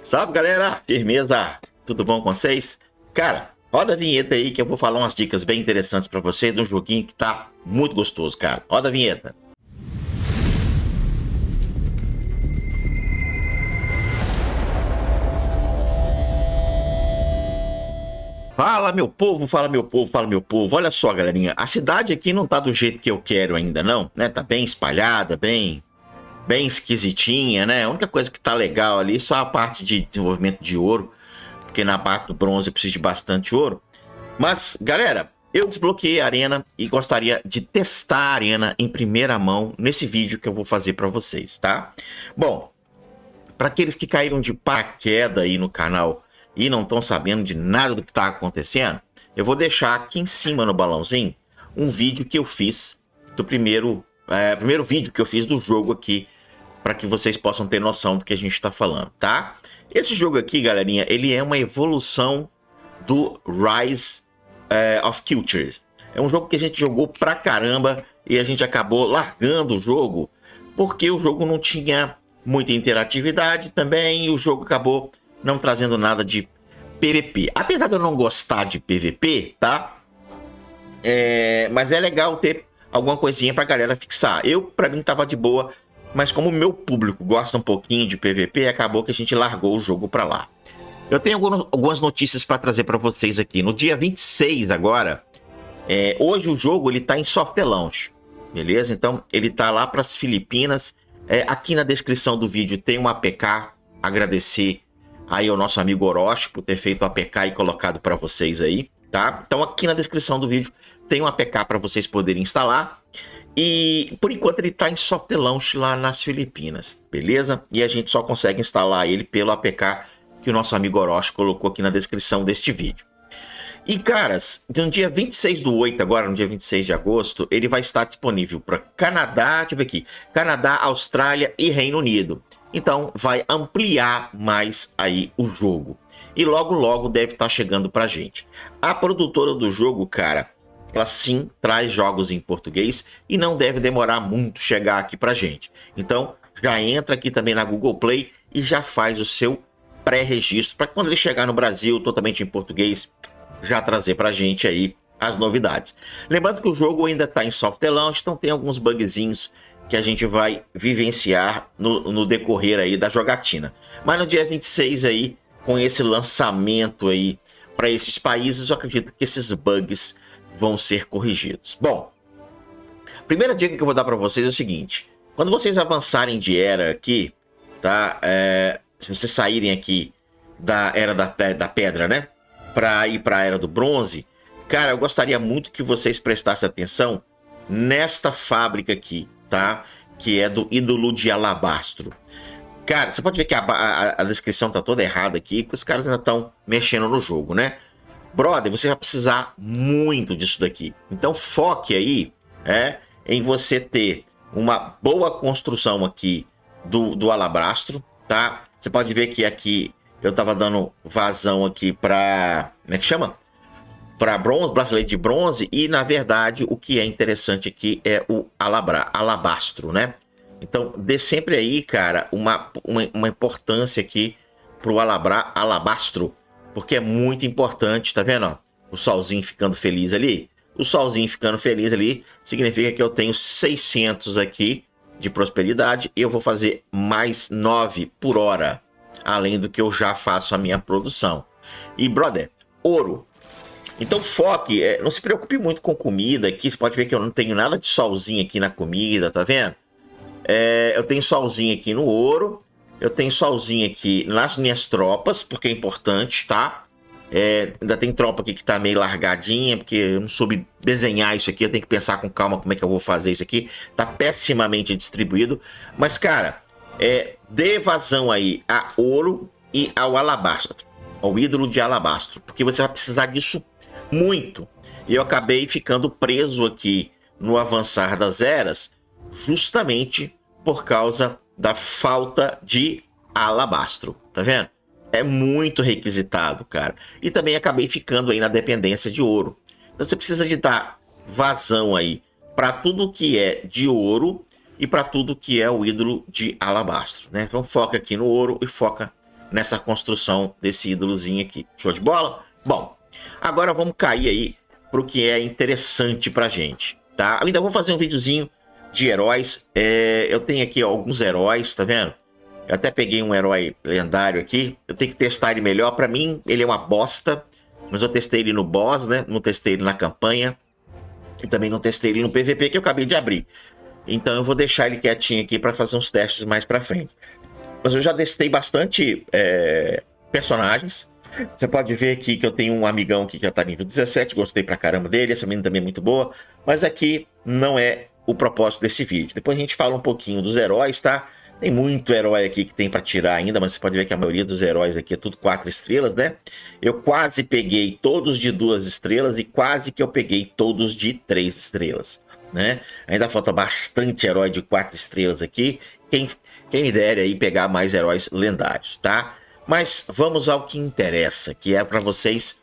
Salve, galera! Firmeza? Tudo bom com vocês? Cara, roda a vinheta aí que eu vou falar umas dicas bem interessantes pra vocês de um joguinho que tá muito gostoso, cara. Roda a vinheta. Fala, meu povo, fala, meu povo, fala, meu povo. Olha só, galerinha, a cidade aqui não tá do jeito que eu quero ainda, não, né? Tá bem espalhada, bem esquisitinha, né? A única coisa que tá legal ali é só a parte de desenvolvimento de ouro, porque na parte do bronze eu preciso de bastante ouro. Mas, galera, eu desbloqueei a arena e gostaria de testar a arena em primeira mão nesse vídeo que eu vou fazer para vocês, tá? Bom, para aqueles que caíram de paraquedas aí no canal e não estão sabendo de nada do que está acontecendo, eu vou deixar aqui em cima no balãozinho um vídeo que eu fiz do primeiro vídeo que eu fiz do jogo aqui, para que vocês possam ter noção do que a gente está falando, tá? Esse jogo aqui, galerinha, ele é uma evolução do Rise of Cultures. É um jogo que a gente jogou pra caramba e a gente acabou largando o jogo porque o jogo não tinha muita interatividade também e o jogo acabou não trazendo nada de PVP. Apesar de eu não gostar de PVP, tá? Mas é legal ter alguma coisinha pra galera fixar. Pra mim, tava de boa, mas como o meu público gosta um pouquinho de PVP, acabou que a gente largou o jogo pra lá. Eu tenho algumas notícias para trazer para vocês aqui. No dia 26 agora, hoje o jogo ele tá em soft launch, beleza? Então ele tá lá para as Filipinas. Aqui na descrição do vídeo tem um APK. Agradecer aí ao nosso amigo Orochi por ter feito o APK e colocado para vocês aí, tá? Então aqui na descrição do vídeo tem um APK para vocês poderem instalar. E por enquanto ele tá em soft launch lá nas Filipinas, beleza? E a gente só consegue instalar ele pelo APK que o nosso amigo Orochi colocou aqui na descrição deste vídeo. E, caras, no dia 26/8, agora no dia 26 de agosto, ele vai estar disponível para Canadá, deixa eu ver aqui, Canadá, Austrália e Reino Unido. Então, vai ampliar mais aí o jogo. E logo, logo deve estar chegando pra gente. A produtora do jogo, cara, ela sim traz jogos em português e não deve demorar muito chegar aqui pra gente. Então, já entra aqui também na Google Play e já faz o seu pré-registro para quando ele chegar no Brasil totalmente em português já trazer para a gente aí as novidades. Lembrando que o jogo ainda está em soft launch, então tem alguns bugzinhos que a gente vai vivenciar no decorrer aí da jogatina. Mas no dia 26 aí, com esse lançamento aí para esses países, eu acredito que esses bugs vão ser corrigidos. Bom, primeira dica que eu vou dar para vocês é o seguinte: quando vocês avançarem de era aqui, tá? Se vocês saírem aqui da era da pedra, né? Para ir para a era do bronze, cara, eu gostaria muito que vocês prestassem atenção nesta fábrica aqui, tá? Que é do ídolo de alabastro. Cara, você pode ver que a descrição tá toda errada aqui, porque os caras ainda estão mexendo no jogo, né? Brother, você vai precisar muito disso daqui. Então foque aí em você ter uma boa construção aqui do alabastro, tá? Você pode ver que aqui eu tava dando vazão aqui para, como é que chama? Para bronze, bracelete de bronze, e na verdade o que é interessante aqui é o alabastro, né? Então dê sempre aí, cara, uma importância aqui pro alabastro, porque é muito importante, tá vendo? Ó? O solzinho ficando feliz ali. O solzinho ficando feliz ali significa que eu tenho 600 aqui de prosperidade, eu vou fazer mais 9 por hora, além do que eu já faço a minha produção. E, brother, ouro. Então foque, não se preocupe muito com comida aqui, você pode ver que eu não tenho nada de solzinho aqui na comida, tá vendo? Eu tenho solzinho aqui no ouro, eu tenho solzinho aqui nas minhas tropas, porque é importante, tá? Ainda tem tropa aqui que tá meio largadinha, porque eu não soube desenhar isso aqui, eu tenho que pensar com calma como é que eu vou fazer isso aqui. Tá pessimamente distribuído, mas cara, dê vazão aí a ouro e ao alabastro, ao ídolo de alabastro, porque você vai precisar disso muito. E eu acabei ficando preso aqui no avançar das eras, justamente por causa da falta de alabastro, tá vendo? É muito requisitado, cara. E também acabei ficando aí na dependência de ouro. Então você precisa de dar vazão aí para tudo que é de ouro e para tudo que é o ídolo de alabastro, né? Então foca aqui no ouro e foca nessa construção desse ídolozinho aqui. Show de bola? Bom, agora vamos cair aí pro que é interessante pra gente, tá? Eu ainda vou fazer um videozinho de heróis. Eu tenho aqui alguns heróis, tá vendo? Eu até peguei um herói lendário aqui. Eu tenho que testar ele melhor. Pra mim, ele é uma bosta. Mas eu testei ele no boss, né? Não testei ele na campanha. E também não testei ele no PVP que eu acabei de abrir. Então eu vou deixar ele quietinho aqui pra fazer uns testes mais pra frente. Mas eu já testei bastante personagens. Você pode ver aqui que eu tenho um amigão aqui que já tá nível 17. Gostei pra caramba dele. Essa menina também é muito boa. Mas aqui não é o propósito desse vídeo. Depois a gente fala um pouquinho dos heróis, tá? Tem muito herói aqui que tem para tirar ainda, mas você pode ver que a maioria dos heróis aqui é tudo 4 estrelas, né? Eu quase peguei todos de 2 estrelas e quase que eu peguei todos de 3 estrelas, né? Ainda falta bastante herói de 4 estrelas aqui. Quem me dera aí pegar mais heróis lendários, tá? Mas vamos ao que interessa, que é para vocês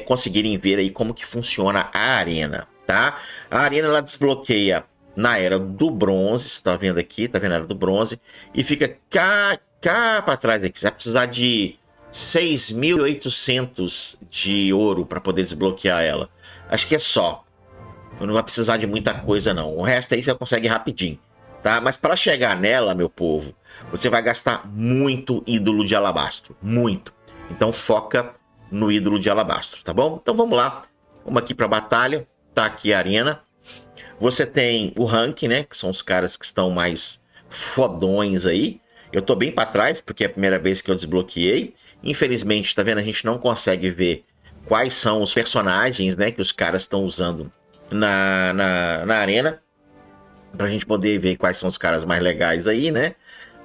conseguirem ver aí como que funciona a arena, tá? A arena ela desbloqueia na era do bronze, você tá vendo aqui, tá vendo a era do bronze, e fica cá para trás aqui. Você vai precisar de 6.800 de ouro para poder desbloquear ela. Acho que é só. Não vai precisar de muita coisa não. O resto aí você consegue rapidinho, tá? Mas para chegar nela, meu povo, você vai gastar muito ídolo de alabastro, muito. Então foca no ídolo de alabastro, tá bom? Então vamos lá. Vamos aqui para batalha. Tá aqui a arena. Você tem o rank, né? Que são os caras que estão mais fodões aí. Eu tô bem para trás, porque é a primeira vez que eu desbloqueei. Infelizmente, tá vendo? A gente não consegue ver quais são os personagens, né? Que os caras estão usando na arena. Pra gente poder ver quais são os caras mais legais aí, né?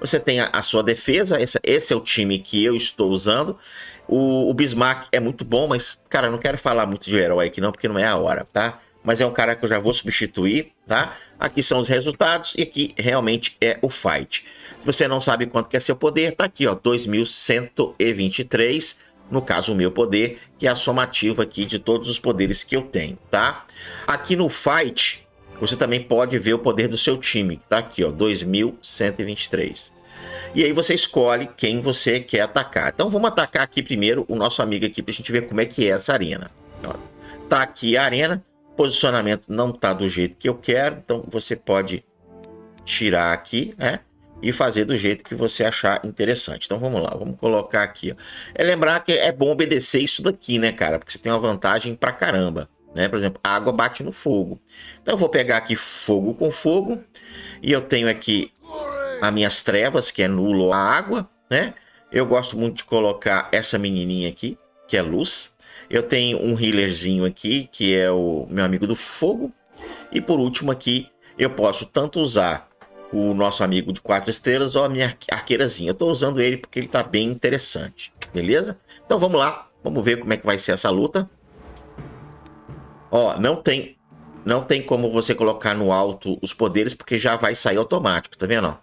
Você tem a sua defesa. Esse é o time que eu estou usando. O Bismarck é muito bom, mas, cara, eu não quero falar muito de herói aqui não, porque não é a hora, tá? Mas é um cara que eu já vou substituir, tá? Aqui são os resultados e aqui realmente é o fight. Se você não sabe quanto que é seu poder, tá aqui, ó, 2.123, no caso o meu poder, que é a somativa aqui de todos os poderes que eu tenho, tá? Aqui no fight, você também pode ver o poder do seu time, que tá aqui, ó, 2.123. E aí você escolhe quem você quer atacar. Então vamos atacar aqui primeiro o nosso amigo aqui pra gente ver como é que é essa arena. Ó, tá aqui a arena. Posicionamento não tá do jeito que eu quero, então você pode tirar aqui, né? E fazer do jeito que você achar interessante. Então vamos lá, vamos colocar aqui, ó. Lembrar que é bom obedecer isso daqui, né, cara? Porque você tem uma vantagem pra caramba, né? Por exemplo, a água bate no fogo. Então eu vou pegar aqui fogo com fogo. E eu tenho aqui as minhas trevas, que é nulo a água, né? Eu gosto muito de colocar essa menininha aqui, que é luz. Eu tenho um healerzinho aqui, que é o meu amigo do fogo. E por último aqui, eu posso tanto usar o nosso amigo de 4 estrelas ou a minha arqueirazinha. Eu estou usando ele porque ele está bem interessante, beleza? Então vamos lá, vamos ver como é que vai ser essa luta. Ó, não tem como você colocar no alto os poderes, porque já vai sair automático, tá vendo? Ó?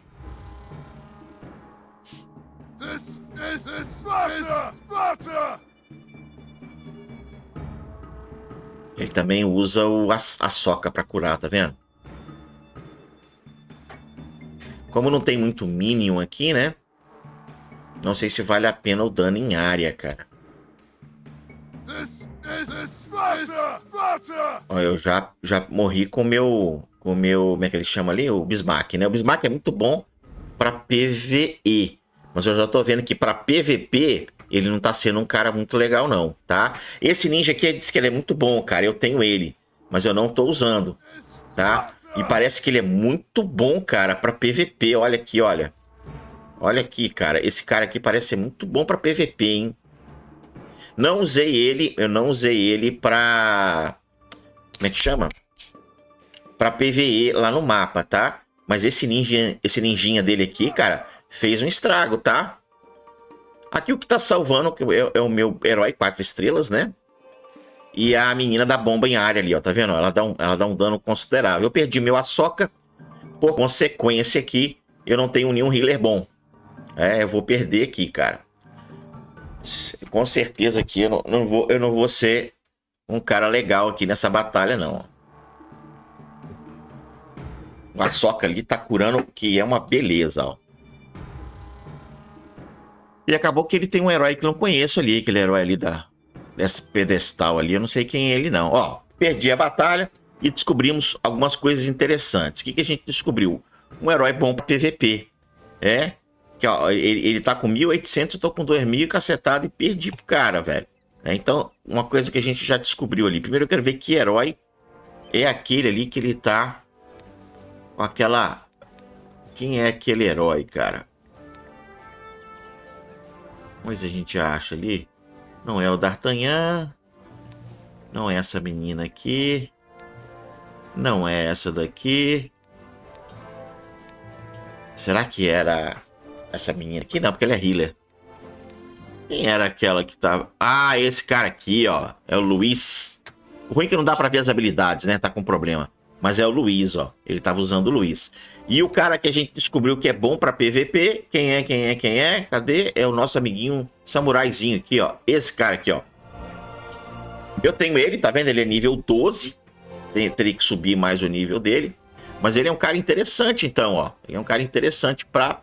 This is Sparta! Ele também usa a soca para curar, tá vendo? Como não tem muito Minion aqui, né? Não sei se vale a pena o dano em área, cara. Ó, eu já morri com o meu... Como é que ele chama ali? O Bismarck, né? O Bismarck é muito bom para PvE. Mas eu já tô vendo que para PvP... ele não tá sendo um cara muito legal não, tá? Esse ninja aqui diz que ele é muito bom, cara. Eu tenho ele, mas eu não tô usando, tá? E parece que ele é muito bom, cara, pra PVP. Olha aqui, olha. Olha aqui, cara. Esse cara aqui parece ser muito bom pra PVP, hein? Não usei ele, eu não usei ele pra... como é que chama? Pra PvE lá no mapa, tá? Mas esse ninjinha dele aqui, cara, fez um estrago, tá? Aqui o que tá salvando é o meu herói 4 estrelas, né? E a menina da bomba em área ali, ó. Tá vendo? Ela dá um dano considerável. Eu perdi meu Ahsoka. Por consequência aqui, eu não tenho nenhum healer bom. Eu vou perder aqui, cara. Com certeza aqui eu não vou ser um cara legal aqui nessa batalha, não. O Ahsoka ali tá curando, que é uma beleza, ó. E acabou que ele tem um herói que eu não conheço ali, aquele herói ali desse pedestal ali, eu não sei quem é ele não. Ó, perdi a batalha e descobrimos algumas coisas interessantes. O que a gente descobriu? Um herói bom para PVP. Que, ó, ele tá com 1.800, eu tô com 2.000 cacetado e perdi pro cara, velho. Então, uma coisa que a gente já descobriu ali. Primeiro eu quero ver que herói é aquele ali que ele tá com aquela... Quem é aquele herói, cara? Mas a gente acha ali. Não é o D'Artagnan. Não é essa menina aqui. Não é essa daqui. Será que era essa menina aqui? Não, porque ela é healer. Quem era aquela que tava... Ah, esse cara aqui, ó. É o Luiz. O ruim é que não dá pra ver as habilidades, né? Tá com problema. Mas é o Luiz, ó. Ele tava usando o Luiz. E o cara que a gente descobriu que é bom pra PVP. Quem é? Cadê? É o nosso amiguinho samuraizinho aqui, ó. Esse cara aqui, ó. Eu tenho ele, tá vendo? Ele é nível 12. Teria que subir mais o nível dele. Mas ele é um cara interessante, então, ó. Ele é um cara interessante pra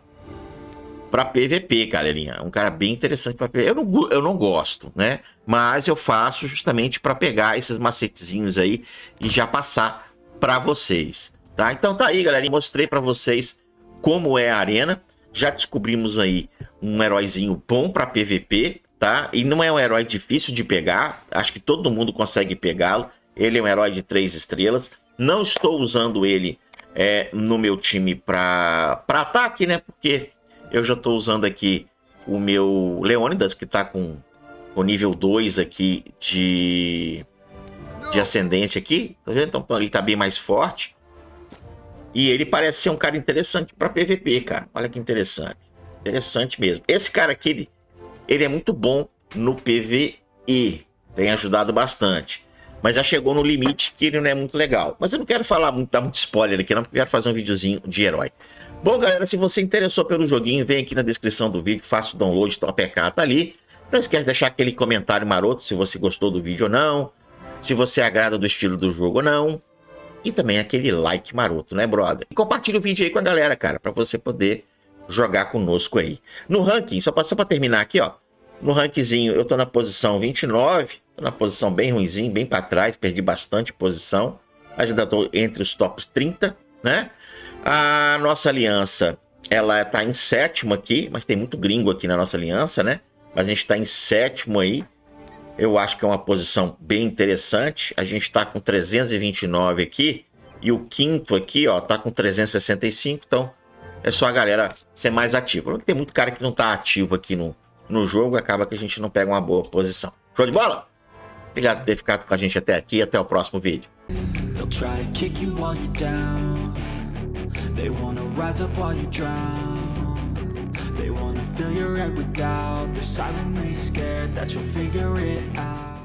PVP, galerinha. Um cara bem interessante pra PVP. Eu não gosto, né? Mas eu faço justamente pra pegar esses macetezinhos aí e já passar pra vocês, tá? Então tá aí, galerinha. Mostrei pra vocês como é a arena. Já descobrimos aí um heróizinho bom pra PVP, tá? E não é um herói difícil de pegar. Acho que todo mundo consegue pegá-lo. Ele é um herói de 3 estrelas. Não estou usando ele no meu time para ataque, né? Porque eu já estou usando aqui o meu Leônidas, que está com o nível 2 aqui de ascendência aqui. Tá vendo? Então ele está bem mais forte. E ele parece ser um cara interessante para PVP, cara. Olha que interessante. Interessante mesmo. Esse cara aqui, ele é muito bom no PVE. Tem ajudado bastante. Mas já chegou no limite que ele não é muito legal. Mas eu não quero falar muito, dar muito spoiler aqui não, porque eu quero fazer um videozinho de herói. Bom, galera, se você interessou pelo joguinho, vem aqui na descrição do vídeo, faça o download, então a PK tá ali. Não esquece de deixar aquele comentário maroto se você gostou do vídeo ou não, se você agrada do estilo do jogo ou não. E também aquele like maroto, né, brother? E compartilha o vídeo aí com a galera, cara, pra você poder jogar conosco aí. No ranking, só pra terminar aqui, ó. No rankzinho, eu tô na posição 29, tô na posição bem ruimzinho, bem para trás, perdi bastante posição, mas ainda tô entre os tops 30, né? A nossa aliança, ela tá em 7º aqui, mas tem muito gringo aqui na nossa aliança, né? Mas a gente tá em 7º aí, eu acho que é uma posição bem interessante. A gente tá com 329 aqui, e o 5º aqui, ó, tá com 365, então é só a galera ser mais ativa. Porque tem muito cara que não tá ativo aqui no jogo, acaba que a gente não pega uma boa posição. Show de bola? Obrigado por ter ficado com a gente até aqui. Até o próximo vídeo. They wanna fill your head with doubt. They're silently scared that you'll figure it out.